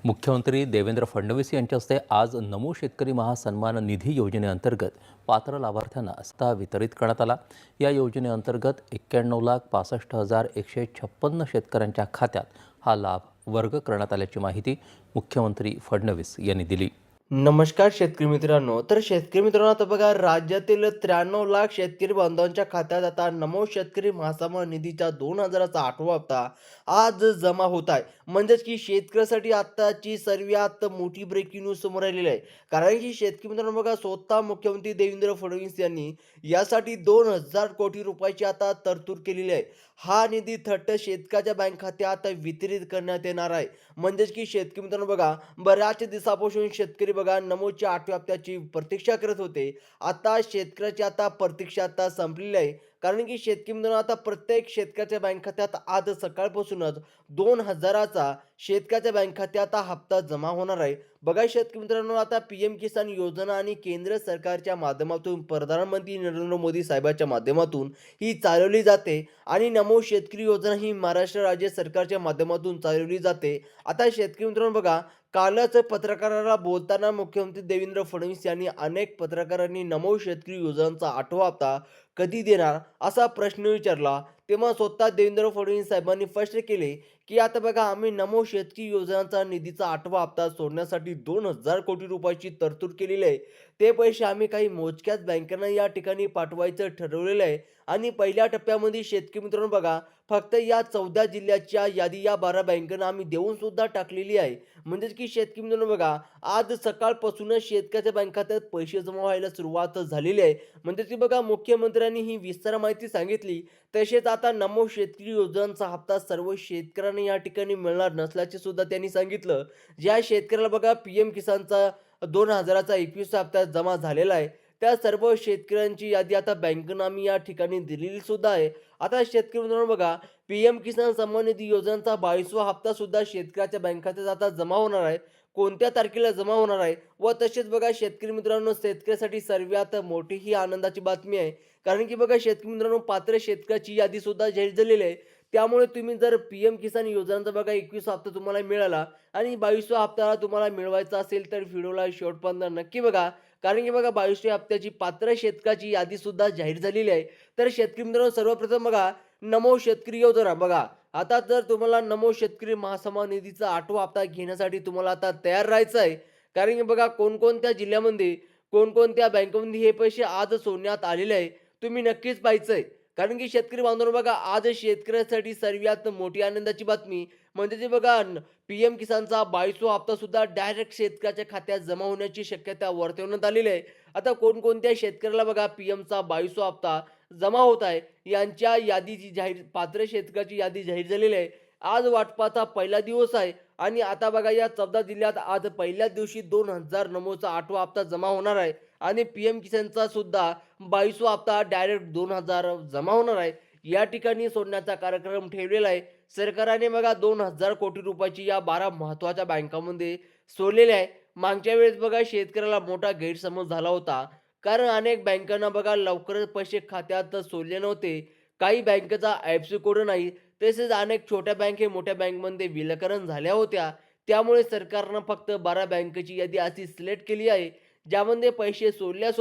मुख्यमंत्री देवेंद्र फडणवीस यांच्या हस्ते आज नमो शेतकरी महासन्मान निधी योजनेअंतर्गत पात्र लाभार्थ्यांना हस्ता वितरित करण्यात आला। या योजनेअंतर्गत 91,65,156 शेतकऱ्यांच्या खात्यात हा लाभ वर्ग करण्यात आल्याची माहिती मुख्यमंत्री फडणवीस यांनी दिली। नमस्कार शेतकरी मित्रांनो, तर शेतकरी मित्रांनो आता बघा राज्यातील 93 लाख शेतकरी बांधवांच्या खात्यात आता नमो शेतकरी महासन्मान निधीचा 2000चा 8वा हप्ता आज जमा होत आहे। म्हणजेच की शेतकऱ्यासाठी आताची सर्वात मोठी ब्रेकिंग न्यूज समोर आलेली आहे। कारण की शेतकरी मित्रांनो बघा स्वतः मुख्यमंत्री देवेंद्र फडणवीस यांनी यासाठी 2000 कोटी रुपयाची आता तरतूद केलेली आहे। हा निधी थेट शेतकऱ्याच्या बँक खात्यात वितरित करण्यात येणार आहे। म्हणजेच की शेतकरी मित्रांनो बघा बऱ्याच दिवसापासून शेतकरी बघा नमोच्या 8व्या हप्त्याची प्रतीक्षा करत होते। आता शेतकऱ्याची आता प्रतीक्षा आता संपलेली आहे। कारण की शेतकरी मित्रांनो आता प्रत्येक शेतकऱ्याच्या बँक खात्यात आज सकाळपासूनच 2000चा शेतकऱ्याच्या बँक खात्यात हा हप्ता जमा होणार आहे। बघा शेतकरी मित्रांनो आता पीएम किसान योजना आणि केंद्र सरकारच्या माध्यमातून प्रधानमंत्री नरेंद्र मोदी साहेबांच्या माध्यमातून ही चालवली जाते आणि नमो शेतकरी योजना ही महाराष्ट्र राज्य सरकारच्या माध्यमातून चालवली जाते। आता शेतकरी मित्रांनो बघा कालच पत्रकारांना बोलताना मुख्यमंत्री देवेंद्र फडणवीस यांनी अनेक पत्रकारांनी नमो शेतकरी योजनांचा 8वा हप्ता कधी देणार असा प्रश्न विचारला। तेव्हा स्वतः देवेंद्र फडणवीस साहेबांनी स्पष्ट केले की आता बघा आम्ही नमो शेतकरी योजनांचा निधीचा 8वा हप्ता सोडण्यासाठी 2000 कोटी रुपयाची तरतूद केलेली आहे। ते पैसे आम्ही काही मोजक्याच बँकांना या ठिकाणी पाठवायचं ठरवलेलं आहे आणि पहिल्या टप्प्यामध्ये शेतकरी मित्रांनो बघा फक्त या 14 जिल्ह्याच्या यादी या 12 बँकांना आम्ही देऊन सुद्धा टाकलेली आहे। म्हणजेच की शेतकरी मित्रांनो बघा आज सकाळपासूनच शेतकऱ्याच्या बँक खात्यात पैसे जमा व्हायला सुरुवात झालेली आहे। म्हणजे की बघा मुख्यमंत्र्यांनी ही विस्तार माहिती सांगितली। तसेच आता नमो शेतकरी योजनांचा हप्ता सर्व शेतकऱ्यांना या ठिकाणी मिळणार नसल्याचे सुद्धा त्यांनी सांगितलं। ज्या शेतकऱ्याला बघा पीएम किसानचा 2000चा 21 हप्ता जमा झालेला आहे त्या सर्व शेतकऱ्यांची यादी आता बँकेनं आम्ही या ठिकाणी दिलेली सुद्धा आहे। आता शेतकरी मित्रांनो बघा पीएम किसान सन्मान निधी योजनांचा 22वा हप्ता सुद्धा शेतकऱ्याच्या बँक खात्यात आता जमा होणार आहे। कोणत्या तारखेला जमा होणार आहे व तसेच बघा शेतकरी मित्रांनो शेतकऱ्यासाठी सर्वात मोठी ही आनंदाची बातमी आहे। कारण की बघा शेतकरी मित्रांनो पात्र शेतकऱ्याची यादी सुद्धा जाहीर झालेली आहे। त्यामुळे तुम्ही जर पीएम किसान योजनांचा बघा 21 हप्ता तुम्हाला मिळाला आणि 22व्या हप्त्याला तुम्हाला मिळवायचा असेल तर व्हिडिओला शेवटपर्यंत नक्की बघा। कारण की बघा 22व्या हप्त्याची पात्र शेतकऱ्याची यादी सुद्धा जाहीर झालेली आहे। तर शेतकरी मित्रांनो सर्वप्रथम बघा नमो शेतकरी योजना बघा आता जर तुम्हाला नमो शेतकरी महासन्मान निधीचा 8वा हप्ता घेण्यासाठी तुम्हाला आता तयार राहायचं आहे। कारण की बघा कोणकोणत्या जिल्ह्यामध्ये कोणकोणत्या बँकांमध्ये हे पैसे आज सोडण्यात आलेले आहे तुम्ही नक्कीच पाहायचंय। कारण की शेतकरी बांधवांनो बघा आज शेतकऱ्यासाठी सर्वात मोठी आनंदाची बातमी म्हणजे ते बघा पीएम किसानचा 22वा हप्ता सुद्धा डायरेक्ट शेतकऱ्याच्या खात्यात जमा होण्याची शक्यता वर्तवण्यात आलेली आहे। आता कोणकोणत्या शेतकऱ्याला बघा पीएमचा 22वा हप्ता जमा होत आहे यांच्या यादीची जाहीर पात्र शेतकऱ्याची यादी जाहीर झालेली आहे। आज वाटपाचा पहिला दिवस आहे आणि आता बघा या 14 जिल्ह्यात आज पहिल्याच दिवशी 2000 नमोचा 8वा हप्ता जमा होणार आहे आणि पीएम किसानचा सुद्धा 22वा हप्ता डायरेक्ट 2000 जमा होणार आहे। या ठिकाणी सोडण्याचा कार्यक्रम ठेवलेला आहे। सरकारने बघा 2000 कोटी रुपयाची या 12 महत्त्वाच्या बँकांमध्ये सोडलेले आहे। मागच्या वेळेस बघा शेतकऱ्याला मोठा गैरसमज झाला होता। कारण अनेक बँकांना बघा लवकरच पैसे खात्यात सोडले नव्हते। काही बँकेचा आयएफएससी कोड नाही तसेच अनेक छोट्या बँक हे मोठ्या बँकमध्ये विलनीकरण झाल्या होत्या। त्यामुळे सरकारनं फक्त 12 बँकेची यादी अशी सिलेक्ट केली आहे ज्यामध्ये पैसे सोडल्या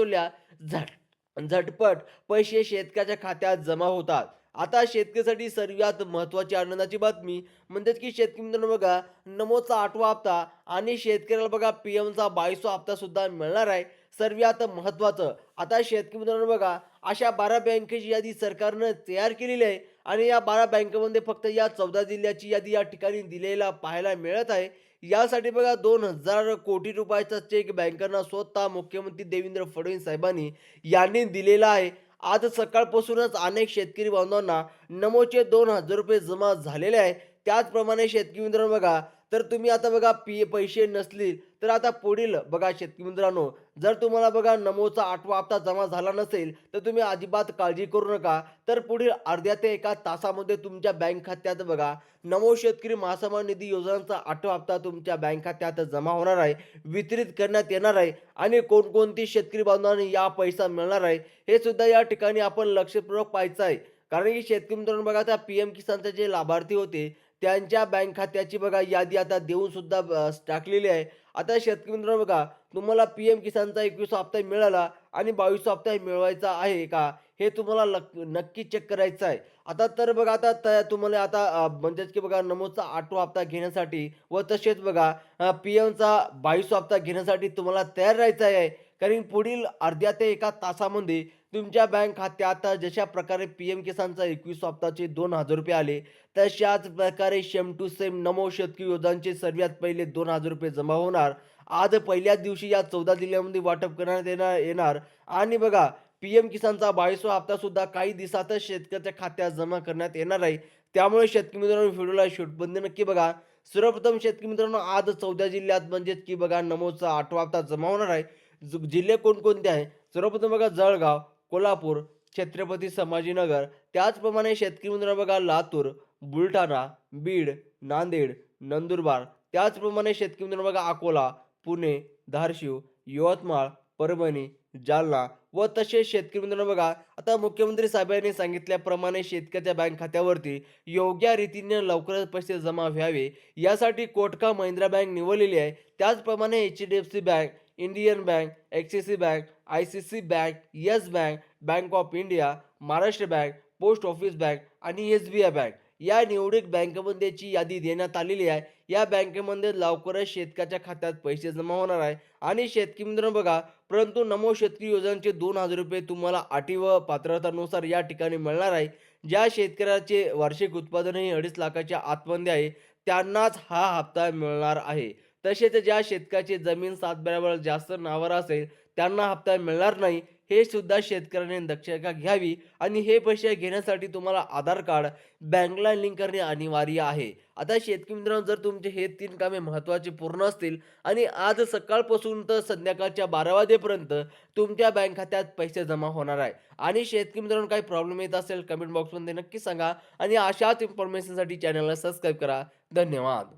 झटपट पैसे शेतकऱ्याच्या खात्यात जमा होतात। आता शेतकऱ्यासाठी सर्वात महत्त्वाची आनंदाची बातमी म्हणजेच की शेतकरी मित्रांनो बघा नमोचा 8वा हप्ता आणि शेतकऱ्याला बघा पीएमचा 22वा हप्ता सुद्धा मिळणार आहे। सर्वात महत्त्वाचं आता शेतकरी मित्रांनो बघा अशा 12 बँकेची यादी सरकारनं तयार केलेली आहे आणि या 12 बँकेमध्ये फक्त या 14 जिल्ह्याची यादी या ठिकाणी दिलेला पाहायला मिळत आहे। यासाठी बघा 2000 कोटी रुपयाचा चेक बँकांना स्वतः मुख्यमंत्री देवेंद्र फडणवीस साहेबांनी यांनी दिलेला आहे। आज सकाळपासूनच अनेक शेतकरी बांधवांना नमोचे 2000 रुपये जमा झालेले आहे। त्याचप्रमाणे शेतकरी मित्रांनो बघा तर तुम्ही आता बघा पैसे नसतील तर आता पुढील बघा शेतकरी मित्रांनो जर तुम्हाला बघा नमोचा 8वा हप्ता जमा झाला नसेल तर तुम्ही अजिबात काळजी करू नका। तर पुढील अर्ध्या ते 1 तासामध्ये तुमच्या बँक खात्यात बघा नमो शेतकरी महासन्मान निधी योजनांचा 8वा हप्ता तुमच्या बँक खात्यात जमा होणार आहे, वितरित करण्यात येणार आहे आणि कोणकोणती शेतकरी बांधवांना या पैसा मिळणार आहे हे सुद्धा या ठिकाणी आपण लक्षपूर्वक पाहायचं आहे। कारण की शेतकरी मित्रांनो बघा आता पीएम किसानचे जे लाभार्थी होते त्यांच्या बँक खात्याची बघा यादी आता देऊन सुद्धा टाकलेली आहे. आता शेतकरी मित्रांनो बघा, तुम्हाला पी-एम किसानचा 21वा हप्ता मिळाला आणि 22वा हप्ता मिळवायचा आहे का? हे तुम्हाला नक्की चेक करायचं आहे. आता तर बघा आता तुम्हाला आता म्हणजेच की बघा नमोचा 8वा हप्ता घेण्यासाठी व तसेच बघा पी-एमचा 22वा हप्ता घेण्यासाठी तुम्हाला तयार राहायचं आहे. कारण पुढील अर्ध्या ते 1 तासामध्ये तुमच्या बँक खात्यात जशा प्रकारे पी-एम किसानचा 21वा हप्ताचे ₹2,000 आले, तशाच प्रकारे सेम टू सेम नमो शेतकरी योजनांचे सर्वात पहिले ₹2,000 जमा होणार. आज पहिल्याच दिवशी या 14 जिल्ह्यांमध्ये वाटप करण्यात येणार आणि बघा पी-एम किसानचा 22वा हप्तासुद्धा काही दिवसातच शेतकऱ्याच्या खात्यात जमा करण्यात येणार आहे. त्यामुळे शेतकरी मित्रांनो व्हिडिओला शेवटपर्यंत नक्की बघा. सर्वप्रथम शेतकरी मित्रांनो आज 14 जिल्ह्यात म्हणजेच की बघा नमोचा 8वा हप्ता जमा होणार आहे. जिल्हे कोणकोणते आहे? सर्वप्रथम बघा जळगाव, कोल्हापूर, छत्रपती संभाजीनगर, त्याचप्रमाणे शेतकरी मित्रांनो बघा लातूर, बुलढाणा, बीड, नांदेड, नंदुरबार, त्याचप्रमाणे शेतकरी मित्रांनो बघा अकोला, पुणे, धाराशिव, यवतमाळ, परभणी, जालना व तसेच शेतकरी मित्रांनो बघा आता मुख्यमंत्री साहेबांनी सांगितल्याप्रमाणे शेतकऱ्याच्या बँक खात्यावरती योग्य रीतीने लवकरच पैसे जमा व्हावे यासाठी कोटका महिंद्रा बँक निवडलेली आहे. त्याचप्रमाणे HDFC bank, Indian bank, axis bank, I-C-C bank, yes bank, bank of India, Maharashtra bank, post office bank आणि एस-बी-आय बँक या निवडक बँकेमध्येची यादी देण्यात आलेली आहे. या बँकेमध्ये लवकरच शेतकऱ्याच्या खात्यात पैसे जमा होणार आहे आणि शेतकरी मित्रांनो बघा परंतु नमो शेतकरी योजनेचे ₹2,000 तुम्हाला अटी व पात्रतानुसार या ठिकाणी मिळणार आहे. ज्या शेतकऱ्याचे वार्षिक उत्पादन हे 2.5 लाखाच्या आतमध्ये आहे, त्यांनाच हा हप्ता मिळणार आहे. तसेच ज्या शेतकऱ्याची जमीन 7 बरोबर जास्त नावावर असेल, त्यांना हप्ता मिळणार नाही. हे सुद्धा शेतकऱ्याने दक्षता घ्यावी आणि हे पैसे घेण्यासाठी तुम्हाला आधार कार्ड बँकला लिंक करणे अनिवार्य आहे. आता शेतकरी मित्रांनो जर तुमचे हे 3 कामे महत्त्वाची पूर्ण असतील आणि आज सकाळपासून तर संध्याकाळच्या 12 वाजेपर्यंत तुमच्या बँक खात्यात पैसे जमा होणार आहे. आणि शेतकरी मित्रांनो काही प्रॉब्लेम येत असेल कमेंट बॉक्समध्ये नक्की सांगा आणि अशाच इन्फॉर्मेशनसाठी चॅनलला सबस्क्राईब करा. धन्यवाद.